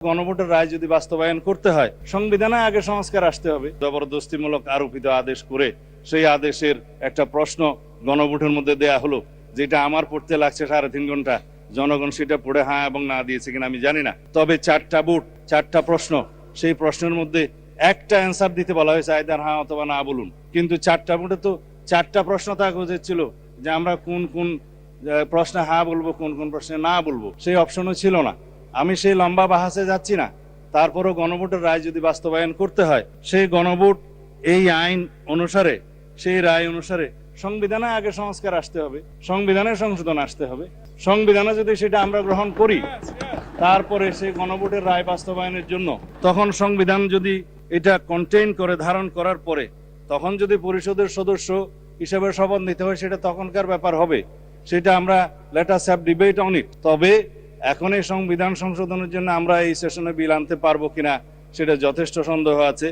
গণভোটের রায় যদি বাস্তবায়ন করতে হয় সংবিধানে আগে সংস্কার আসতে হবে। জবরদস্তিমূলক আরোপিত আদেশ করে সেই আদেশের একটা প্রশ্ন গণভোটের মধ্যে দেয়া হলো, যেটা আমার পড়তে লাগছে 3.5 ঘন্টা। জনগণ সেটা পড়ে হ্যাঁ এবং না দিয়েছে কিনা আমি জানি না। তবে 4টা ভোট, 4টা প্রশ্ন, সেই প্রশ্নের মধ্যে একটা অ্যান্সার দিতে বলা হয়েছে, আইদার হ্যাঁ অথবা না বলুন। কিন্তু 4টা ভোটে তো 4টা প্রশ্ন থাকা উচিত ছিল যে আমরা কোন কোন প্রশ্নে হ্যাঁ বলবো, কোন কোন প্রশ্নে না বলবো, সেই অপশনও ছিল না। আমি সেই লম্বা বাহাসে যাচ্ছি না। তারপরও গণভোটের রায় যদি বাস্তবায়ন করতে হয়, সেই গণভোট এই আইন অনুসারে, সেই রায় অনুসারে সংবিধানে আগে সংস্কার আসতে হবে, সংবিধানের সংশোধন আসতে হবে। সংবিধানে যদি সেটা আমরা গ্রহণ করি, তারপরে সেই গণভোটের রায় বাস্তবায়নের জন্য তখন সংবিধান যদি এটা কন্টেইন করে, ধারণ করার পরে তখন যদি পরিষদের সদস্য হিসেবে শপথ নিতে হয়, সেটা তখনকার ব্যাপার হবে। সেটা আমরা let us have debate on it. তবে এখন এই সংবিধান সংশোধনের জন্য আমরা এই সেশনে বিল আনতে পারবো কিনা সেটা যথেষ্ট সন্দেহ আছে।